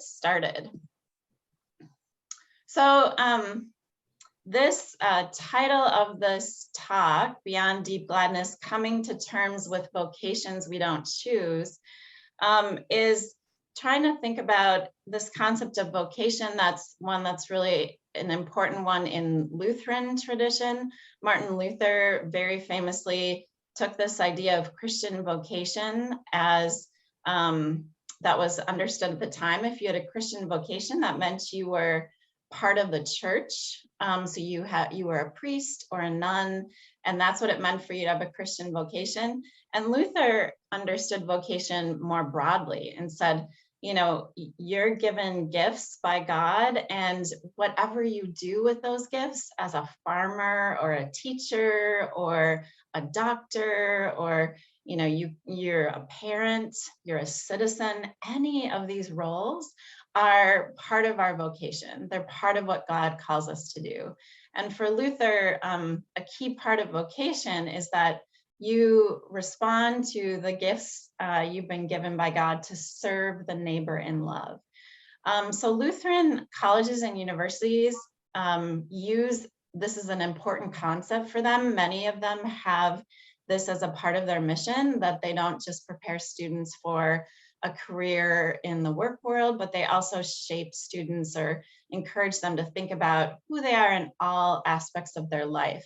get started. So this title of this talk, Beyond Deep Gladness, Coming to Terms with Vocations We Don't Choose, is trying to think about this concept of vocation. That's one that's really an important one in Lutheran tradition. Martin Luther very famously took this idea of Christian vocation as that was understood at the time. If you had a Christian vocation, that meant you were part of the church. So you were a priest or a nun, and that's what it meant for you to have a Christian vocation. And Luther understood vocation more broadly and said, you know, you're given gifts by God, and whatever you do with those gifts as a farmer or a teacher or a doctor, or you know, you're a parent, you're a citizen, any of these roles are part of our vocation. They're part of what God calls us to do. And for Luther, a key part of vocation is that you respond to the gifts you've been given by God to serve the neighbor in love. So Lutheran colleges and universities use this as an important concept for them. Many of them have this as a part of their mission, that they don't just prepare students for a career in the work world, but they also shape students or encourage them to think about who they are in all aspects of their life.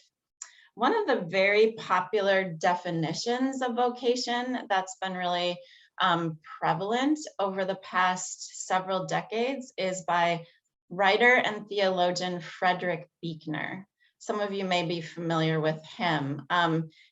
One of the very popular definitions of vocation that's been really prevalent over the past several decades is by writer and theologian Frederick Buechner. Some of you may be familiar with him.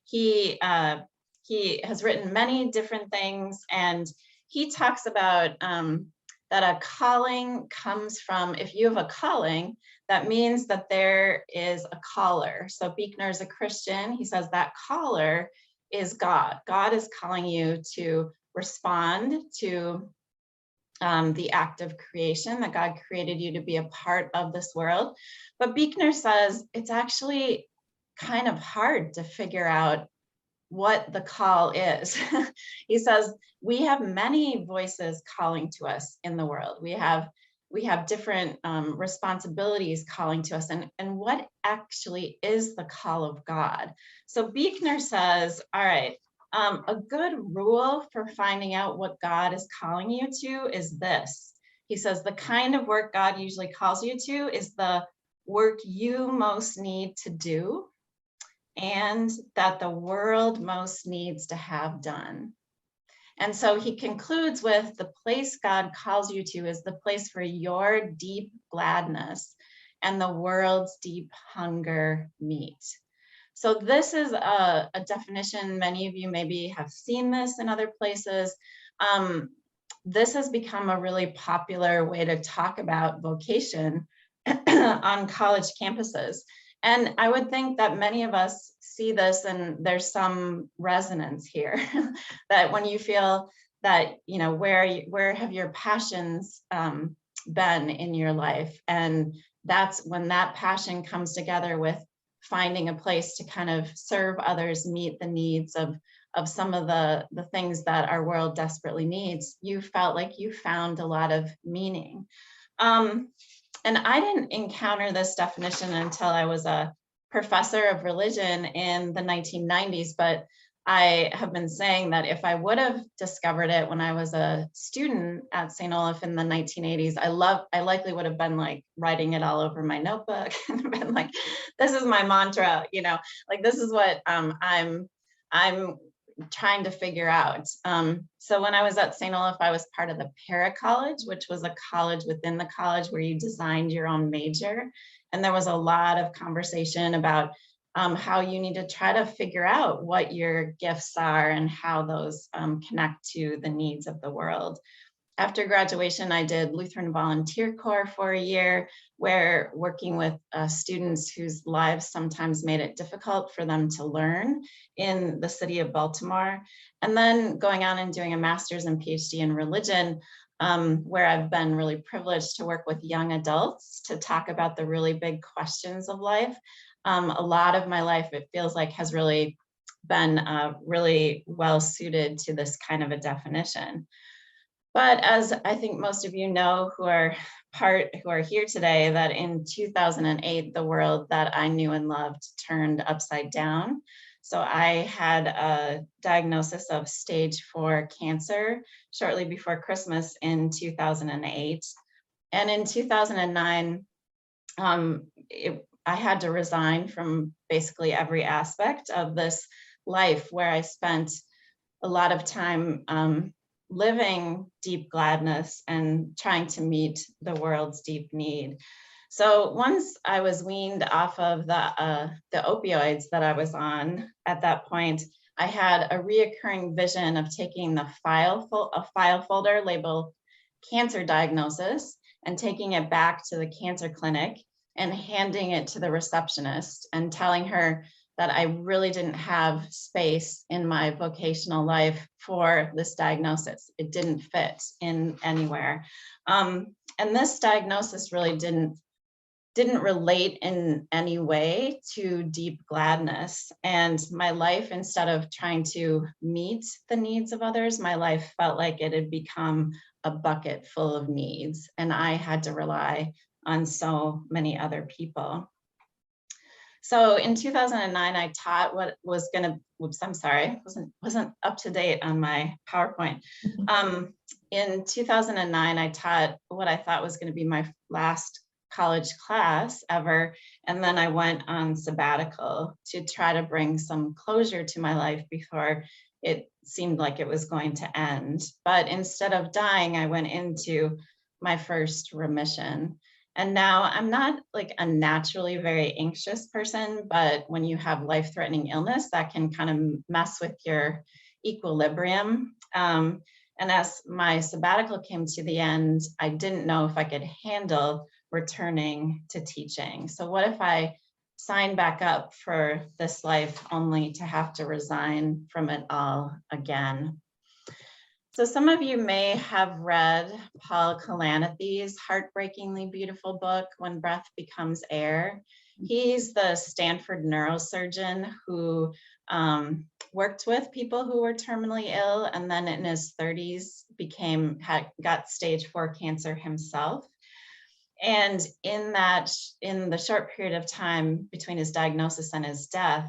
He has written many different things, and he talks about that a calling comes from, if you have a calling, that means that there is a caller. So Buechner is a Christian. He says that caller is God. God is calling you to respond to the act of creation, that God created you to be a part of this world. But Buechner says it's actually kind of hard to figure out what the call is. He says we have many voices calling to us in the world. We have different responsibilities calling to us, and what actually is the call of God? So Buechner says, all right, a good rule for finding out what God is calling you to is this. He says the kind of work God usually calls you to is the work you most need to do, and that the world most needs to have done. And so he concludes with the place God calls you to is the place for your deep gladness and the world's deep hunger meet. So this is a definition. Many of you maybe have seen this in other places. This has become a really popular way to talk about vocation on college campuses. And I would think that many of us see this, and there's some resonance here, that when you feel that, you know, where have your passions been in your life? And that's when that passion comes together with finding a place to kind of serve others, meet the needs of some of the things that our world desperately needs. You felt like you found a lot of meaning. And I didn't encounter this definition until I was a professor of religion in the 1990s, but I have been saying that if I would have discovered it when I was a student at St. Olaf in the 1980s, I likely would have been like writing it all over my notebook and been like, this is my mantra, you know, like this is what I'm trying to figure out. So when I was at St. Olaf, I was part of the Para College, which was a college within the college where you designed your own major. And there was a lot of conversation about how you need to try to figure out what your gifts are and how those connect to the needs of the world. After graduation, I did Lutheran Volunteer Corps for a year, where working with students whose lives sometimes made it difficult for them to learn in the city of Baltimore. And then going on and doing a master's and PhD in religion, where I've been really privileged to work with young adults to talk about the really big questions of life. A lot of my life, it feels like, has really been really well suited to this kind of a definition. But as I think most of you know who are here today, that in 2008, the world that I knew and loved turned upside down. So I had a diagnosis of stage 4 cancer shortly before Christmas in 2008. And in 2009, I had to resign from basically every aspect of this life where I spent a lot of time living deep gladness and trying to meet the world's deep need. So once I was weaned off of the opioids that I was on at that point, I had a reoccurring vision of taking a file folder labeled cancer diagnosis and taking it back to the cancer clinic and handing it to the receptionist and telling her that I really didn't have space in my vocational life for this diagnosis. It didn't fit in anywhere. And this diagnosis really didn't relate in any way to deep gladness. And my life, instead of trying to meet the needs of others, my life felt like it had become a bucket full of needs. And I had to rely on so many other people. So in 2009, I taught what was going to, whoops, I'm sorry, wasn't up to date on my PowerPoint. In 2009, I taught what I thought was going to be my last college class ever. And then I went on sabbatical to try to bring some closure to my life before it seemed like it was going to end. But instead of dying, I went into my first remission. And now I'm not like a naturally very anxious person, but when you have life-threatening illness, that can kind of mess with your equilibrium. And as my sabbatical came to the end, I didn't know if I could handle returning to teaching. So what if I signed back up for this life only to have to resign from it all again? So some of you may have read Paul Kalanithe's heartbreakingly beautiful book, When Breath Becomes Air. He's the Stanford neurosurgeon who worked with people who were terminally ill, and then in his 30s got stage 4 cancer himself. And in the short period of time between his diagnosis and his death,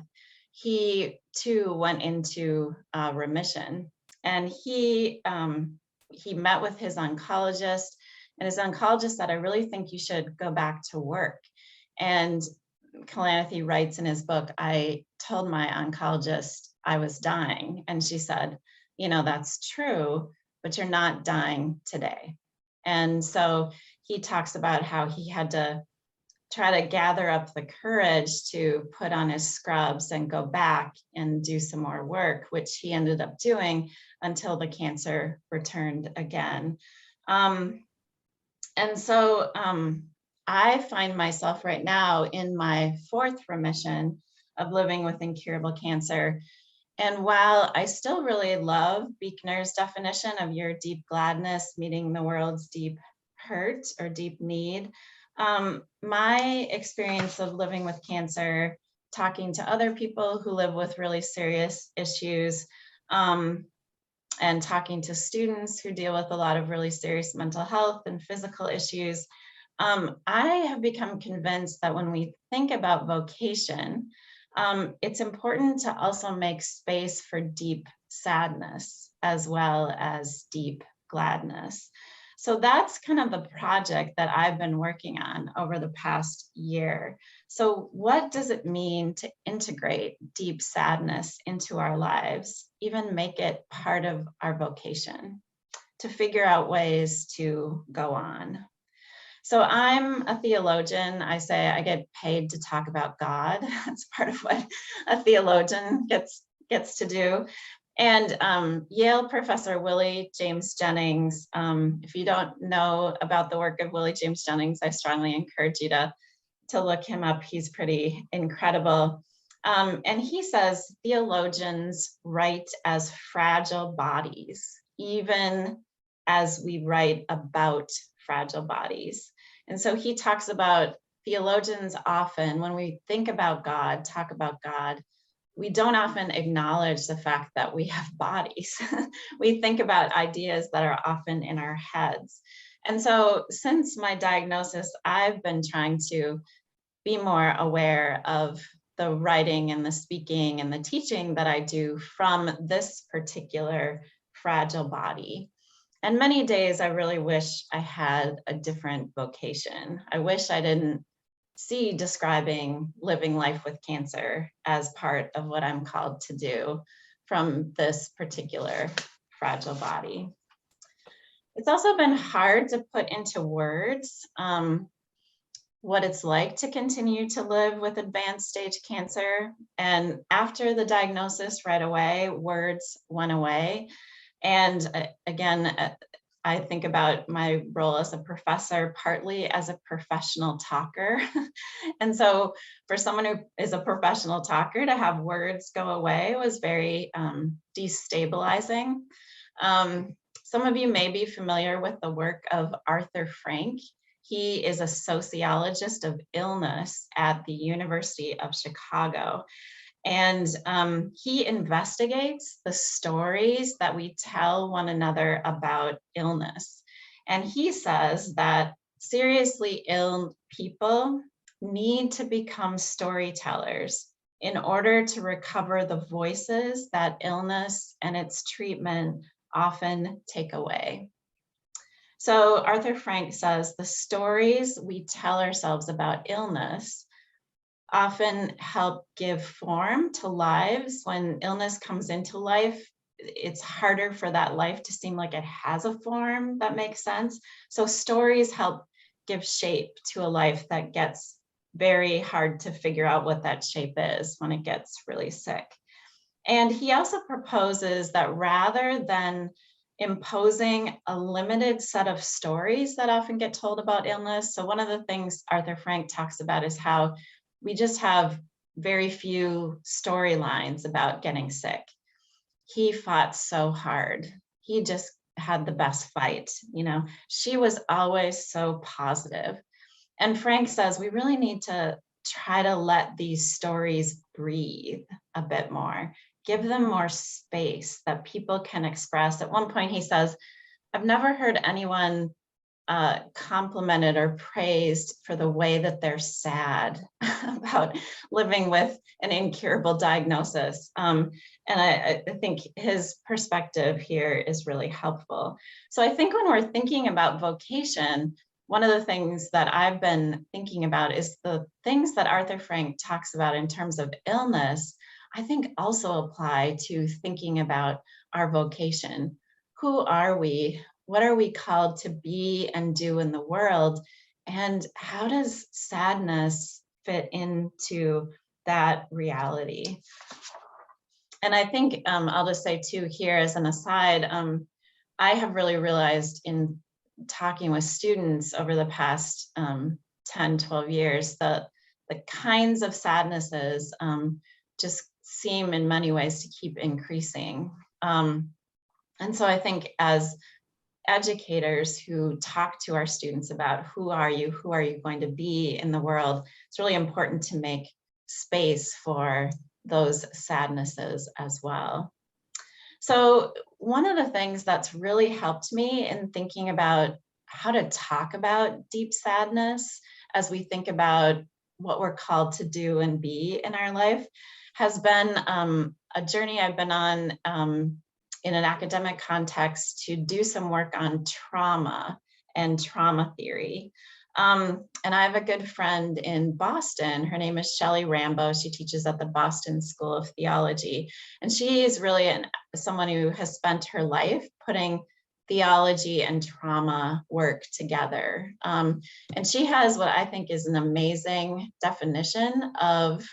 he too went into remission. And he met with his oncologist, and his oncologist said, I really think you should go back to work. And Kalanithe writes in his book, I told my oncologist I was dying. And she said, you know, that's true, but you're not dying today. And so he talks about how he had to try to gather up the courage to put on his scrubs and go back and do some more work, which he ended up doing until the cancer returned again. And so I find myself right now in my 4th remission of living with incurable cancer. And while I still really love Buechner's definition of your deep gladness meeting the world's deep hurt or deep need, my experience of living with cancer, talking to other people who live with really serious issues, and talking to students who deal with a lot of really serious mental health and physical issues, I have become convinced that when we think about vocation, it's important to also make space for deep sadness as well as deep gladness. So that's kind of the project that I've been working on over the past year. So what does it mean to integrate deep sadness into our lives, even make it part of our vocation, to figure out ways to go on? So I'm a theologian. I say I get paid to talk about God. That's part of what a theologian gets to do. And Yale professor Willie James Jennings, if you don't know about the work of Willie James Jennings, I strongly encourage you to look him up. He's pretty incredible. And he says theologians write as fragile bodies, even as we write about fragile bodies. And so he talks about theologians often, when we think about God, talk about God we don't often acknowledge the fact that we have bodies. We think about ideas that are often in our heads. And so since my diagnosis, I've been trying to be more aware of the writing and the speaking and the teaching that I do from this particular fragile body. And many days I really wish I had a different vocation. I wish I didn't see describing living life with cancer as part of what I'm called to do from this particular fragile body. It's also been hard to put into words what it's like to continue to live with advanced stage cancer. And after the diagnosis, right away, words went away. And again, I think about my role as a professor, partly as a professional talker. And so for someone who is a professional talker, to have words go away was very destabilizing. Some of you may be familiar with the work of Arthur Frank. He is a sociologist of illness at the University of Chicago. And he investigates the stories that we tell one another about illness. And he says that seriously ill people need to become storytellers in order to recover the voices that illness and its treatment often take away. So Arthur Frank says the stories we tell ourselves about illness often help give form to lives. When illness comes into life, it's harder for that life to seem like it has a form that makes sense. So stories help give shape to a life that gets very hard to figure out what that shape is when it gets really sick. And he also proposes that rather than imposing a limited set of stories that often get told about illness, so one of the things Arthur Frank talks about is how we just have very few storylines about getting sick. He fought so hard. He just had the best fight. You know, she was always so positive. And Frank says we really need to try to let these stories breathe a bit more, give them more space that people can express. At one point he says, I've never heard anyone complimented or praised for the way that they're sad about living with an incurable diagnosis. And I think his perspective here is really helpful. So I think when we're thinking about vocation, one of the things that I've been thinking about is the things that Arthur Frank talks about in terms of illness, I think also apply to thinking about our vocation. Who are we? What are we called to be and do in the world? And how does sadness fit into that reality? And I think I'll just say too here as an aside, I have really realized in talking with students over the past 10, 12 years that the kinds of sadnesses just seem in many ways to keep increasing. And so I think as educators who talk to our students about who are you going to be in the world, it's really important to make space for those sadnesses as well. So one of the things that's really helped me in thinking about how to talk about deep sadness as we think about what we're called to do and be in our life has been a journey I've been on in an academic context to do some work on trauma and trauma theory. And I have a good friend in Boston. Her name is Shelley Rambo. She teaches at the Boston School of Theology. And she is really someone who has spent her life putting theology and trauma work together. And she has what I think is an amazing definition of,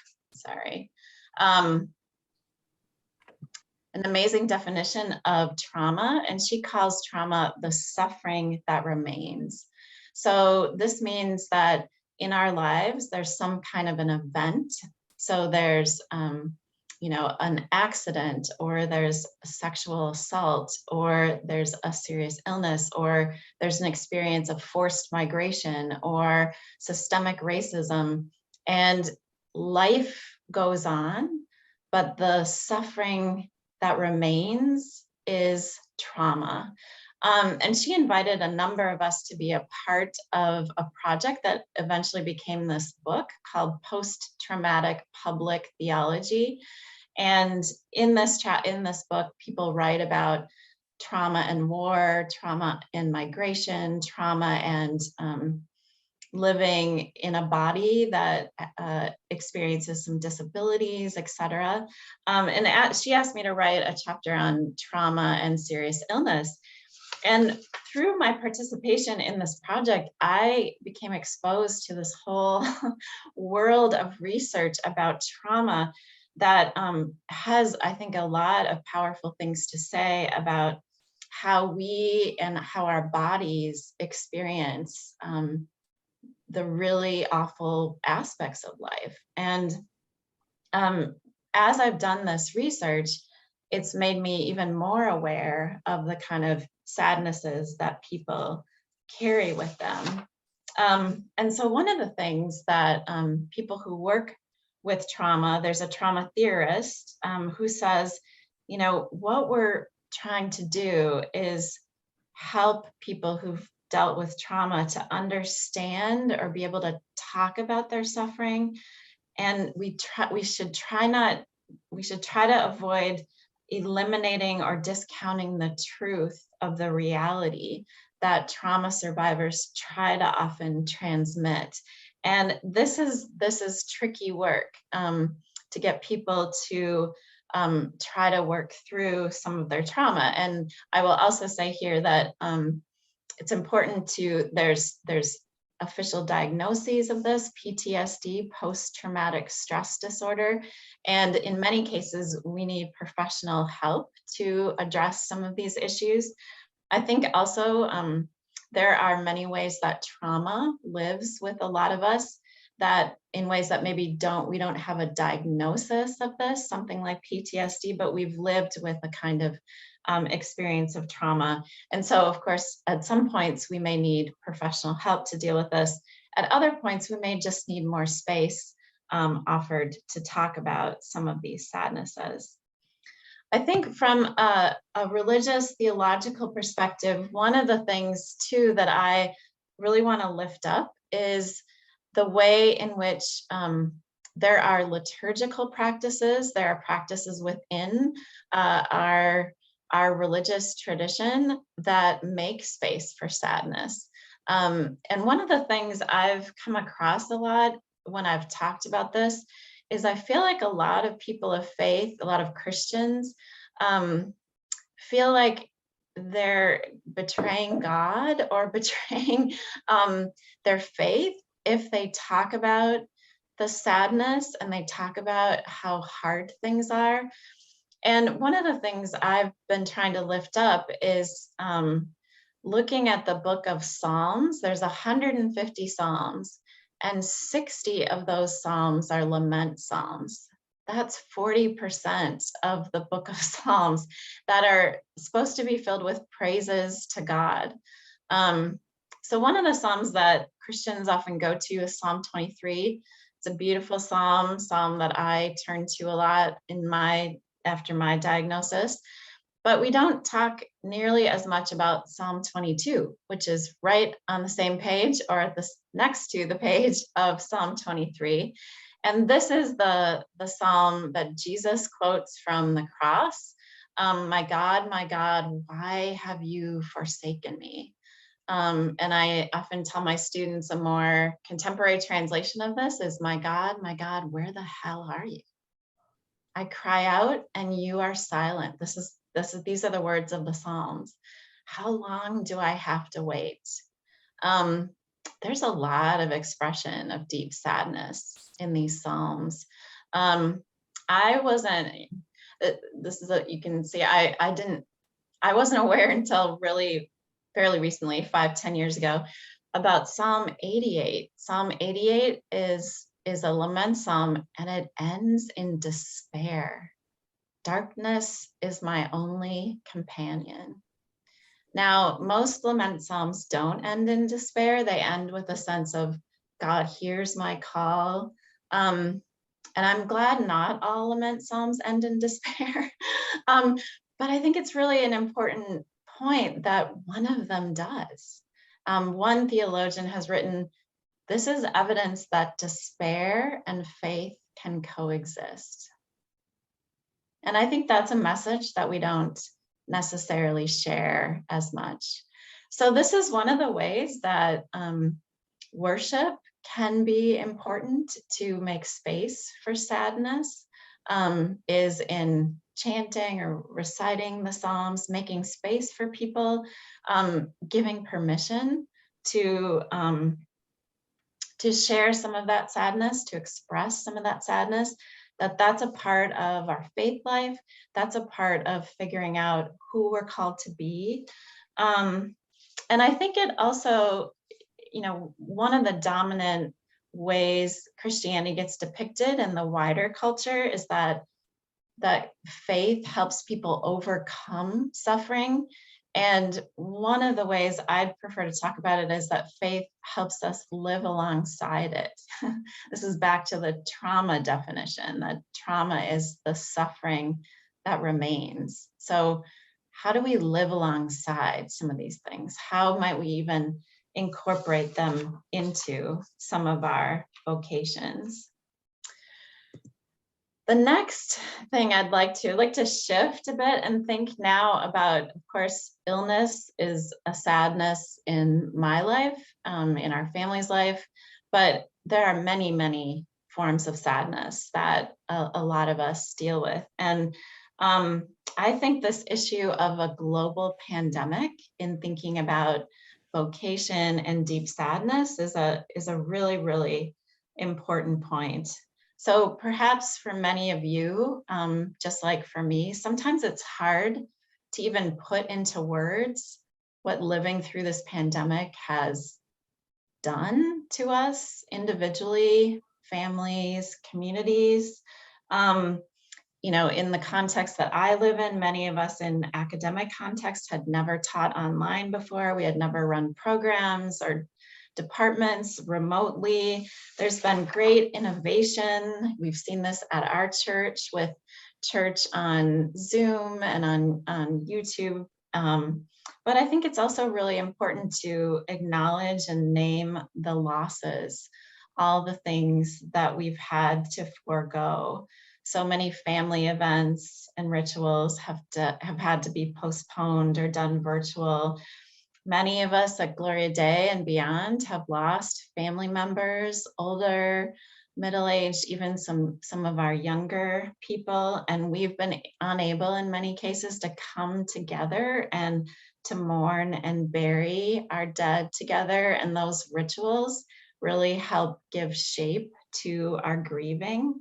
an amazing definition of trauma, and she calls trauma the suffering that remains. So this means that in our lives, there's some kind of an event. So there's, an accident, or there's a sexual assault, or there's a serious illness, or there's an experience of forced migration or systemic racism, and life goes on. but the suffering that remains is trauma. And she invited a number of us to be a part of a project that eventually became this book called Post-Traumatic Public Theology. And in this book, people write about trauma and war, trauma and migration, trauma and living in a body that experiences some disabilities, et cetera. And she asked me to write a chapter on trauma and serious illness. And through my participation in this project, I became exposed to this whole world of research about trauma that has, I think, a lot of powerful things to say about how we and how our bodies experience the really awful aspects of life. And as I've done this research, it's made me even more aware of the kind of sadnesses that people carry with them. And so one of the things that people who work with trauma, there's a trauma theorist who says, you know, what we're trying to do is help people who've dealt with trauma to understand or be able to talk about their suffering. And we should try to avoid eliminating or discounting the truth of the reality that trauma survivors try to often transmit. And this is tricky work to get people to try to work through some of their trauma. And I will also say here that it's important to, there's official diagnoses of this, PTSD, post-traumatic stress disorder. And in many cases, we need professional help to address some of these issues. I think also there are many ways that trauma lives with a lot of us, that in ways that maybe we don't have a diagnosis of this, something like PTSD, but we've lived with a kind of experience of trauma. And so, of course, at some points, we may need professional help to deal with this. At other points, we may just need more space offered to talk about some of these sadnesses. I think from a religious theological perspective, one of the things too that I really want to lift up is the way in which there are liturgical practices, there are practices within our religious tradition that make space for sadness. And one of the things I've come across a lot when I've talked about this is I feel like a lot of people of faith, a lot of Christians, feel like they're betraying God or betraying their faith if they talk about the sadness and they talk about how hard things are. And one of the things I've been trying to lift up is looking at the book of Psalms. There's 150 Psalms, and 60 of those Psalms are lament Psalms. That's 40% of the book of Psalms that are supposed to be filled with praises to God. So one of the Psalms that Christians often go to is Psalm 23. It's a beautiful psalm that I turn to a lot after my diagnosis. But we don't talk nearly as much about Psalm 22, which is right on the same page or next to the page of Psalm 23. And this is the psalm that Jesus quotes from the cross. My God, why have you forsaken me? And I often tell my students a more contemporary translation of this is, my God, where the hell are you? I cry out and you are silent. These are the words of the Psalms. How long do I have to wait? There's a lot of expression of deep sadness in these Psalms. I wasn't, you can see, I wasn't aware until really fairly recently, 5-10 years ago, about Psalm 88. Psalm 88 is a lament psalm, and it ends in despair. Darkness is my only companion. Now, most lament psalms don't end in despair. They end with a sense of, God hears my call. And I'm glad not all lament psalms end in despair. um, but I think it's really an important point that one of them does. One theologian has written, this is evidence that despair and faith can coexist. And I think that's a message that we don't necessarily share as much. So this is one of the ways that worship can be important to make space for sadness, is in chanting or reciting the Psalms, making space for people, giving permission to share some of that sadness, to express some of that sadness, that's a part of our faith life. That's a part of figuring out who we're called to be. And I think it also, one of the dominant ways Christianity gets depicted in the wider culture is that faith helps people overcome suffering. And one of the ways I'd prefer to talk about it is that faith helps us live alongside it. This is back to the trauma definition, that trauma is the suffering that remains. So how do we live alongside some of these things? How might we even incorporate them into some of our vocations? The next thing I'd like to shift a bit and think now about, of course, illness is a sadness in my life, in our family's life, but there are many, many forms of sadness that a lot of us deal with. And I think this issue of a global pandemic in thinking about vocation and deep sadness is a really, really important point. So perhaps for many of you, just like for me, sometimes it's hard to even put into words what living through this pandemic has done to us individually, families, communities. In the context that I live in, many of us in academic context had never taught online before. We had never run programs or departments remotely. There's been great innovation. We've seen this at our church with church on Zoom and on YouTube. But I think it's also really important to acknowledge and name the losses, all the things that we've had to forego. So many family events and rituals have had to be postponed or done virtual. Many of us at Gloria Day and beyond have lost family members, older, middle-aged, even some of our younger people, and we've been unable in many cases to come together and to mourn and bury our dead together. And those rituals really help give shape to our grieving.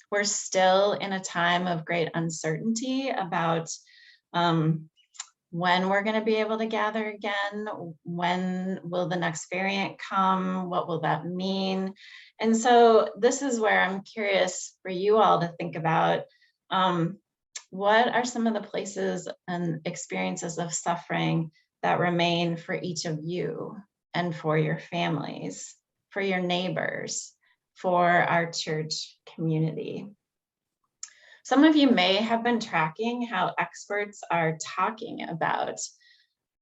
We're still in a time of great uncertainty about when we're going to be able to gather again, when will the next variant come, what will that mean? And so this is where I'm curious for you all to think about, what are some of the places and experiences of suffering that remain for each of you and for your families, for your neighbors, for our church community? Some of you may have been tracking how experts are talking about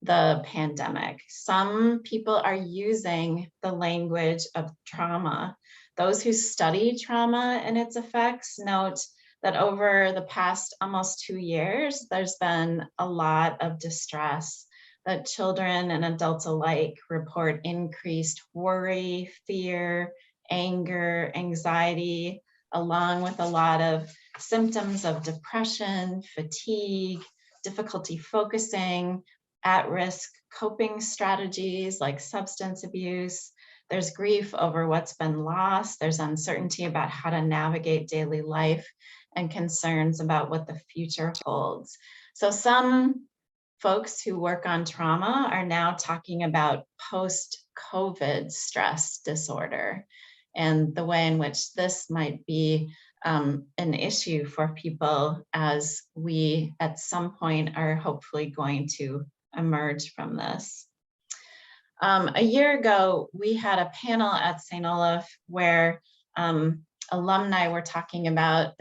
the pandemic. Some people are using the language of trauma. Those who study trauma and its effects note that over the past almost 2 years, there's been a lot of distress, that children and adults alike report increased worry, fear, anger, anxiety, along with a lot of symptoms of depression, fatigue, difficulty focusing, at-risk coping strategies like substance abuse. There's grief over what's been lost. There's uncertainty about how to navigate daily life and concerns about what the future holds. So some folks who work on trauma are now talking about post-COVID stress disorder and the way in which this might be an issue for people as we at some point are hopefully going to emerge from this. A year ago, we had a panel at St. Olaf where alumni were talking about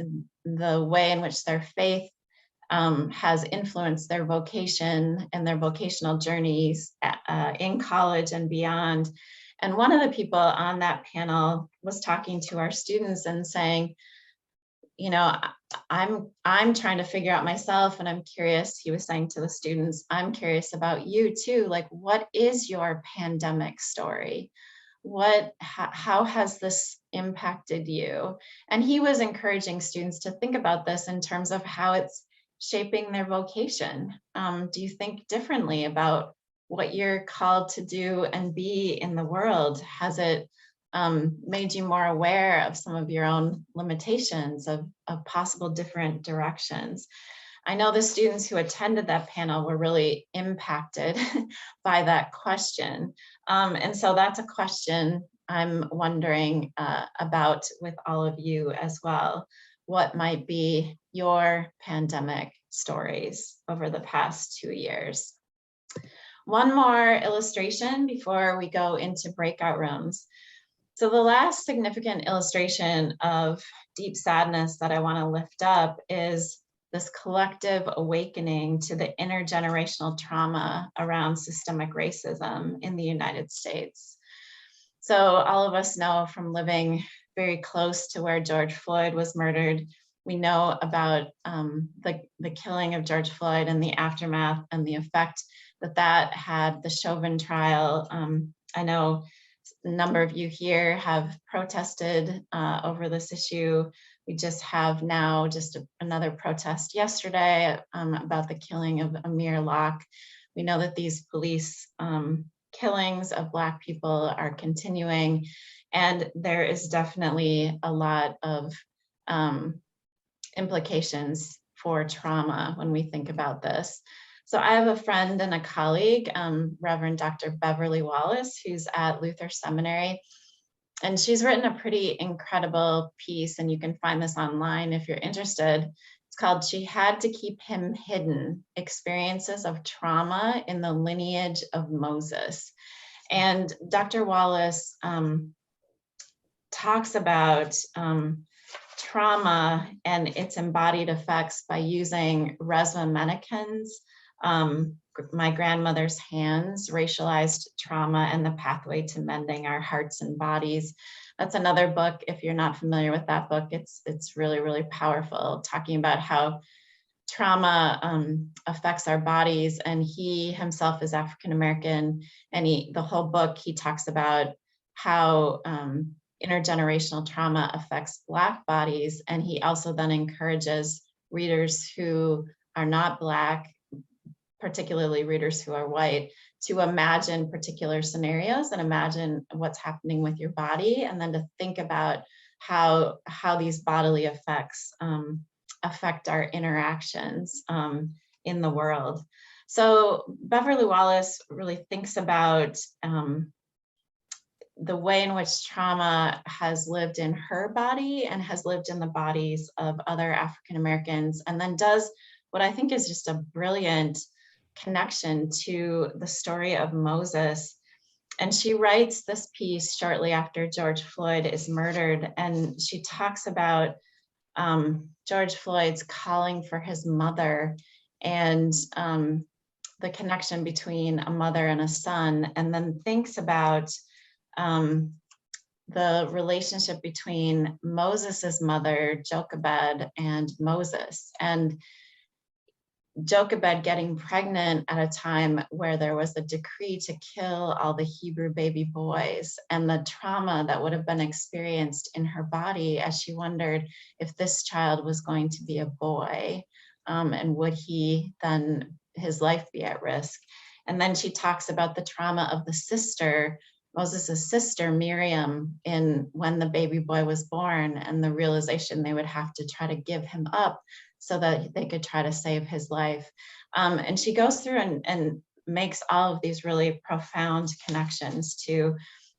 the way in which their faith has influenced their vocation and their vocational journeys in college and beyond. And one of the people on that panel was talking to our students and saying, you know, I'm trying to figure out myself, and I'm curious, he was saying to the students, I'm curious about you too. Like, what is your pandemic story? How has this impacted you? And he was encouraging students to think about this in terms of how it's shaping their vocation. Do you think differently about what you're called to do and be in the world? Has it made you more aware of some of your own limitations, of possible different directions? I know the students who attended that panel were really impacted by that question. And so that's a question I'm wondering about with all of you as well. What might be your pandemic stories over the past 2 years? One more illustration before we go into breakout rooms. So the last significant illustration of deep sadness that I want to lift up is this collective awakening to the intergenerational trauma around systemic racism in the United States. So all of us know from living very close to where George Floyd was murdered, we know about the killing of George Floyd and the aftermath and the effect that had, the Chauvin trial. I know a number of you here have protested over this issue. We just have now another protest yesterday about the killing of Amir Locke. We know that these police killings of Black people are continuing, and there is definitely a lot of implications for trauma when we think about this. So I have a friend and a colleague, Reverend Dr. Beverly Wallace, who's at Lutheran Seminary, and she's written a pretty incredible piece, and you can find this online if you're interested. It's called "She Had to Keep Him Hidden: Experiences of Trauma in the Lineage of Moses." And Dr. Wallace talks about trauma and its embodied effects by using Resmaa Menakem's My Grandmother's Hands, Racialized Trauma and the Pathway to Mending Our Hearts and Bodies. That's another book. If you're not familiar with that book, it's really, really powerful, talking about how trauma affects our bodies. And he himself is African American, and the whole book, he talks about how intergenerational trauma affects Black bodies. And he also then encourages readers who are not Black, particularly readers who are white, to imagine particular scenarios and imagine what's happening with your body, and then to think about how these bodily effects affect our interactions in the world. So Beverly Wallace really thinks about the way in which trauma has lived in her body and has lived in the bodies of other African Americans, and then does what I think is just a brilliant connection to the story of Moses. And she writes this piece shortly after George Floyd is murdered, and she talks about George Floyd's calling for his mother, and the connection between a mother and a son, and then thinks about the relationship between Moses's mother, Jochebed, and Moses. And Jochebed getting pregnant at a time where there was a decree to kill all the Hebrew baby boys, and the trauma that would have been experienced in her body as she wondered if this child was going to be a boy, and would his life be at risk. And then she talks about the trauma of the sister, Moses' sister, Miriam, when the baby boy was born, and the realization they would have to try to give him up so that they could try to save his life. And she goes through and makes all of these really profound connections to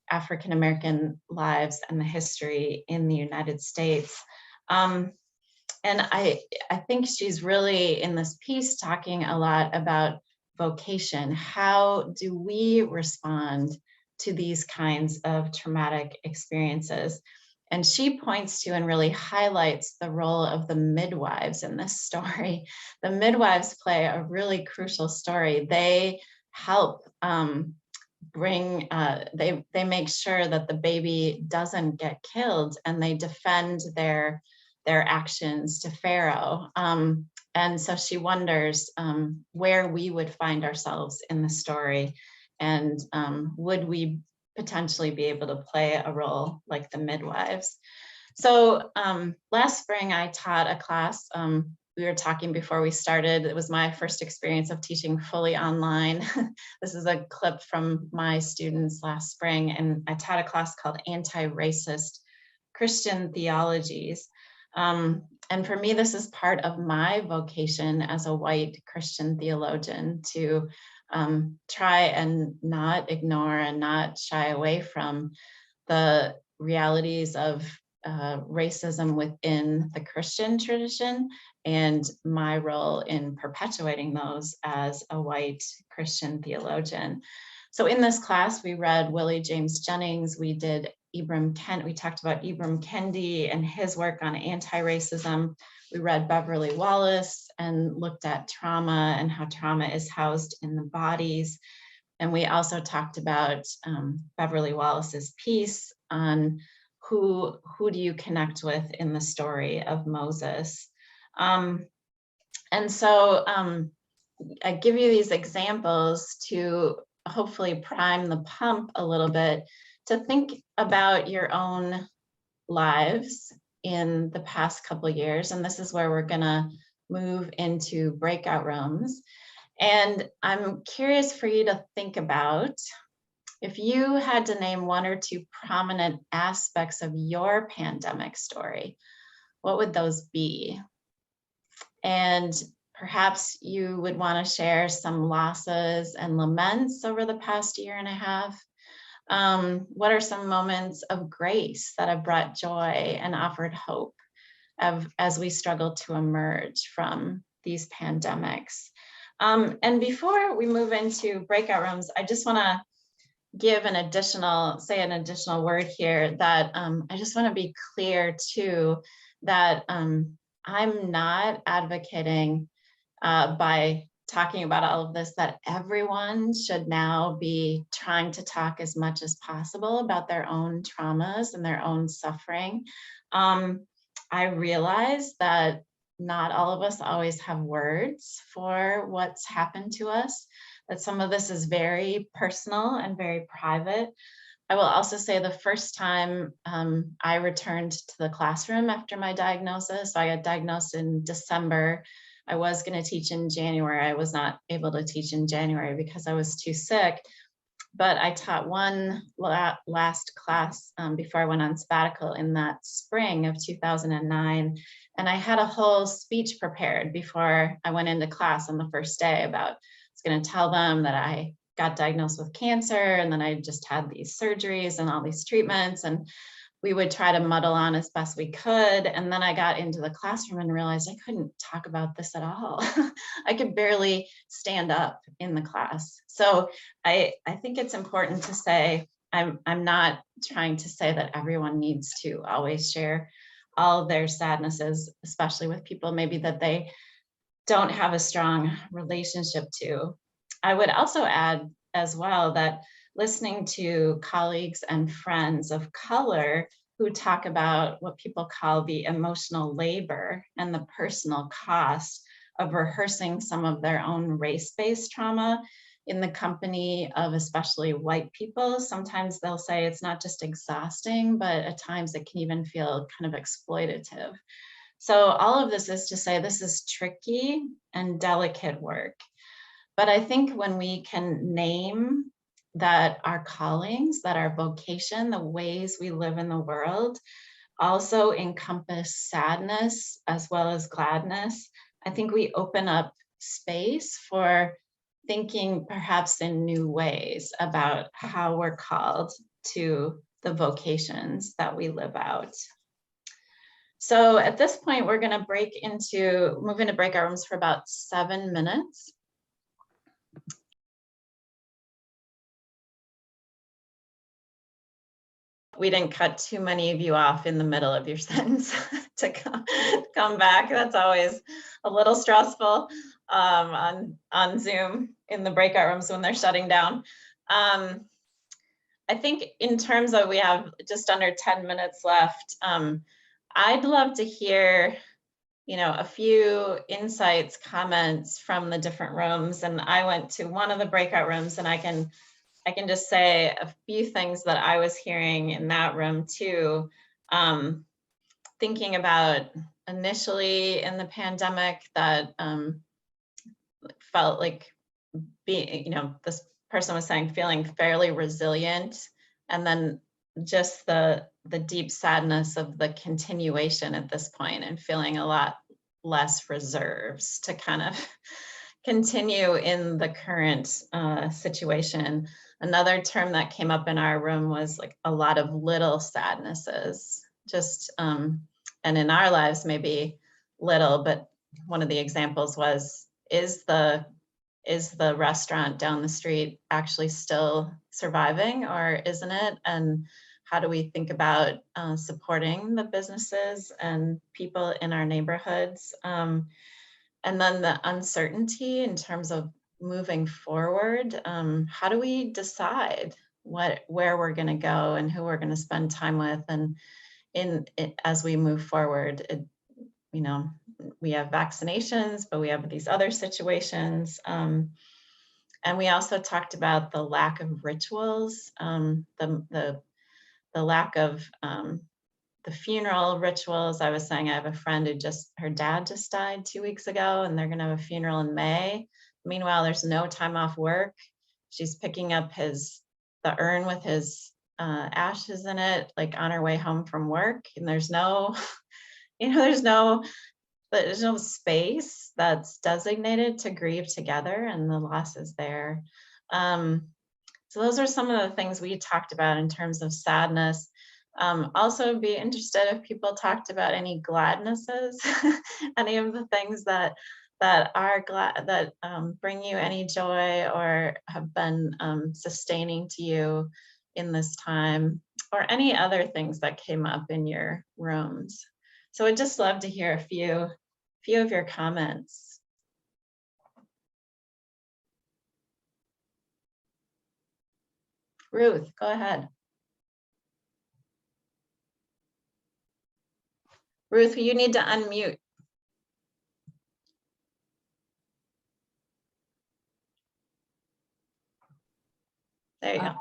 African American lives and the history in the United States. And I think she's really, in this piece, talking a lot about vocation. How do we respond to these kinds of traumatic experiences? And she points to and really highlights the role of the midwives in this story. The midwives play a really crucial story. They help they make sure that the baby doesn't get killed, and they defend their actions to Pharaoh. And so she wonders where we would find ourselves in the story, and would we potentially be able to play a role like the midwives. So last spring I taught a class. We were talking before we started. It was my first experience of teaching fully online. This is a clip from my students last spring, and I taught a class called Anti-Racist Christian Theologies. And for me, this is part of my vocation as a white Christian theologian, to try and not ignore and not shy away from the realities of racism within the Christian tradition, and my role in perpetuating those as a white Christian theologian. So in this class, we read Willie James Jennings, we did we talked about Ibram Kendi and his work on anti-racism. We read Beverly Wallace and looked at trauma and how trauma is housed in the bodies. And we also talked about Beverly Wallace's piece on who do you connect with in the story of Moses. And so I give you these examples to hopefully prime the pump a little bit, to think about your own lives in the past couple of years. And this is where we're gonna move into breakout rooms. And I'm curious for you to think about, if you had to name one or two prominent aspects of your pandemic story, what would those be? And perhaps you would want to share some losses and laments over the past year and a half. What are some moments of grace that have brought joy and offered hope as we struggle to emerge from these pandemics? And before we move into breakout rooms, I just want to give an additional word here, that I just want to be clear too, that I'm not advocating by talking about all of this that everyone should now be trying to talk as much as possible about their own traumas and their own suffering. I realize that not all of us always have words for what's happened to us, that some of this is very personal and very private. I will also say the first time I returned to the classroom after my diagnosis, I got diagnosed in December. I was going to teach in January. I was not able to teach in January because I was too sick, but I taught one last class before I went on sabbatical in that spring of 2009. And I had a whole speech prepared before I went into class on the first day about, I was going to tell them that I got diagnosed with cancer, and then I just had these surgeries and all these treatments, and we would try to muddle on as best we could. And then I got into the classroom and realized I couldn't talk about this at all. I could barely stand up in the class. So I think it's important to say, I'm not trying to say that everyone needs to always share all of their sadnesses, especially with people maybe that they don't have a strong relationship to. I would also add as well that listening to colleagues and friends of color who talk about what people call the emotional labor and the personal cost of rehearsing some of their own race-based trauma in the company of especially white people. Sometimes they'll say it's not just exhausting, but at times it can even feel kind of exploitative. So all of this is to say this is tricky and delicate work. But I think when we can name that our callings, that our vocation, the ways we live in the world also encompass sadness as well as gladness, I think we open up space for thinking perhaps in new ways about how we're called to the vocations that we live out. So at this point, we're going to move into breakout rooms for about 7 minutes. we didn't cut too many of you off in the middle of your sentence to come back. That's always a little stressful on Zoom in the breakout rooms when they're shutting down. I think in terms of, we have just under 10 minutes left. I'd love to hear, a few insights, comments from the different rooms. And I went to one of the breakout rooms, and I can just say a few things that I was hearing in that room too. Thinking about initially in the pandemic that felt like being, this person was saying feeling fairly resilient, and then just the deep sadness of the continuation at this point, and feeling a lot less reserves to kind of continue in the current situation. Another term that came up in our room was like a lot of little sadnesses, just and in our lives maybe little, but one of the examples was, is the restaurant down the street actually still surviving, or isn't it? And how do we think about supporting the businesses and people in our neighborhoods? And then the uncertainty in terms of moving forward. How do we decide where we're going to go and who we're going to spend time with? And as we move forward, we have vaccinations, but we have these other situations. And we also talked about the lack of rituals, the lack of the funeral rituals. I was saying I have a friend who her dad just died 2 weeks ago, and they're going to have a funeral in May. Meanwhile, there's no time off work. She's picking up the urn with his ashes in it, like on her way home from work. And there's no, there's no space that's designated to grieve together, and the loss is there. So those are some of the things we talked about in terms of sadness. Also be interested if people talked about any gladnesses, any of the things that are that bring you any joy or have been sustaining to you in this time, or any other things that came up in your rooms. So I'd just love to hear a few of your comments. Ruth, go ahead. Ruth, you need to unmute. There you go.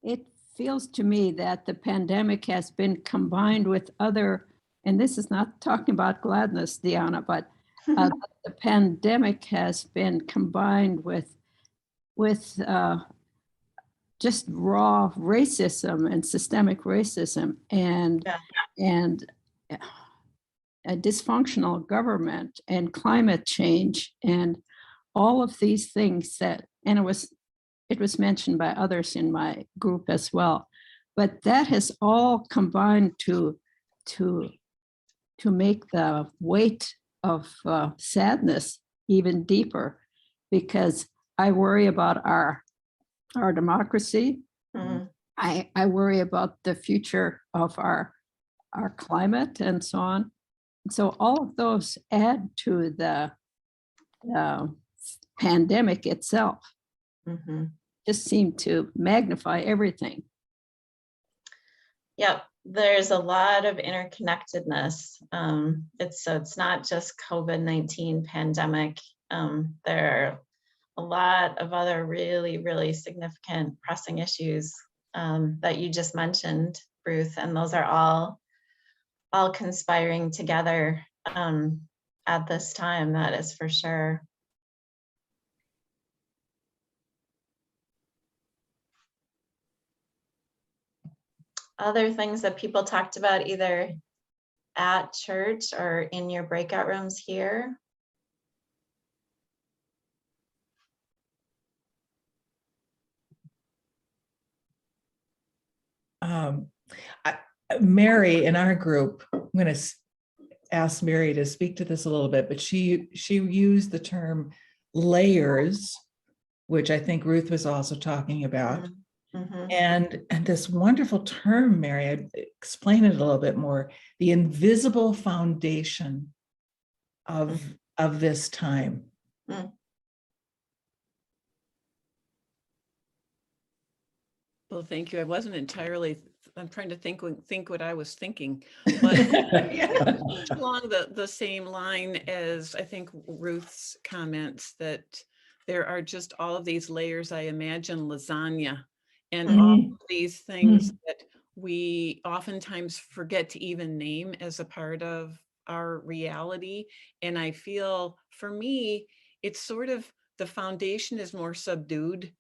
It feels to me that the pandemic has been combined with other, and this is not talking about gladness, Deanna, but the pandemic has been combined with just raw racism and systemic racism and a dysfunctional government and climate change and all of these things and it was mentioned by others in my group as well, but that has all combined to make the weight of sadness even deeper, because I worry about our democracy. Mm-hmm. I worry about the future of our climate and so on. So all of those add to the pandemic itself. Mm-hmm. Just seem to magnify everything. Yep, there's a lot of interconnectedness. It's not just COVID-19 pandemic. There are a lot of other really, really significant pressing issues that you just mentioned, Ruth, and those are all conspiring together at this time, that is for sure. Other things that people talked about either at church or in your breakout rooms here? Mary in our group, I'm going to ask Mary to speak to this a little bit, but she used the term layers, which I think Ruth was also talking about. And this wonderful term, Mary, I'd explain it a little bit more, the invisible foundation of this time. Well, thank you. I wasn't entirely, I'm trying to think what I was thinking, but Yeah. along the same line as I think Ruth's comments, that there are just all of these layers. I imagine lasagna and all of these things that we oftentimes forget to even name as a part of our reality. And I feel, for me, it's sort of, the foundation is more subdued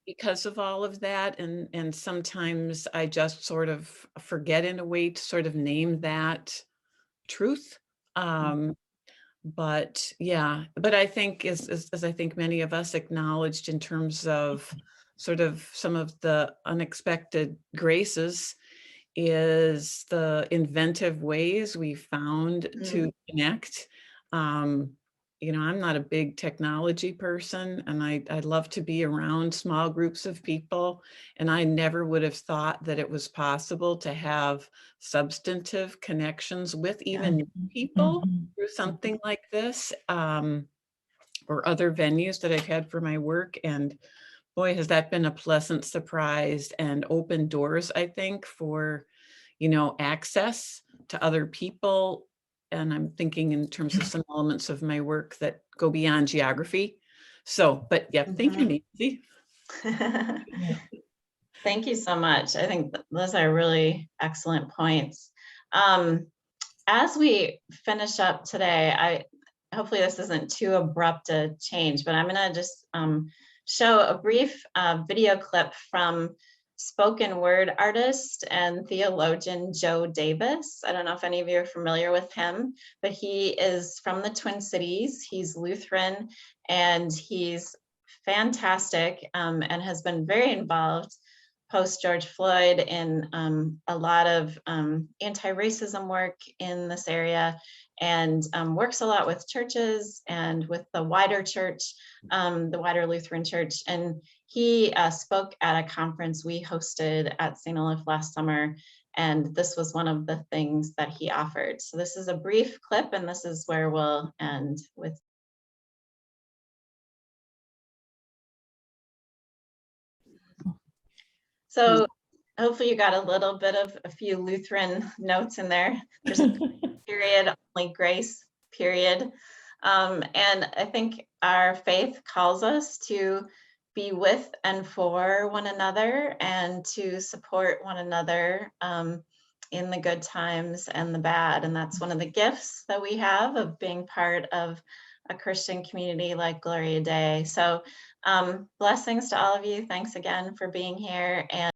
because of all of that. And sometimes I just sort of forget in a way to sort of name that truth. But yeah, but I think as I think many of us acknowledged in terms of sort of some of the unexpected graces, is the inventive ways we found to connect. You know, I'm not a big technology person, and I love to be around small groups of people. And I never would have thought that it was possible to have substantive connections with even new people through something like this, or other venues that I've had for my work. And boy, has that been a pleasant surprise and open doors, I think, for, you know, access to other people. And I'm thinking in terms of some elements of my work that go beyond geography. So, but yeah, thank you, Nancy. Thank you so much. I think those are really excellent points. As we finish up today, hopefully this isn't too abrupt a change, but I'm going to just show a brief video clip from spoken word artist and theologian Joe Davis. I don't know if any of you are familiar with him, but he is from the Twin Cities. He's Lutheran, and he's fantastic, and has been very involved post George Floyd in a lot of anti-racism work in this area, and works a lot with churches and with the wider church, the wider Lutheran church. And he spoke at a conference we hosted at St. Olaf last summer, and this was one of the things that he offered. So this is a brief clip, and this is where we'll end with. So hopefully you got a little bit of a few Lutheran notes in there. There's a period, only grace, period. And I think our faith calls us to be with and for one another, and to support one another in the good times and the bad. And that's one of the gifts that we have of being part of a Christian community like Gloria Day. So blessings to all of you. Thanks again for being here. And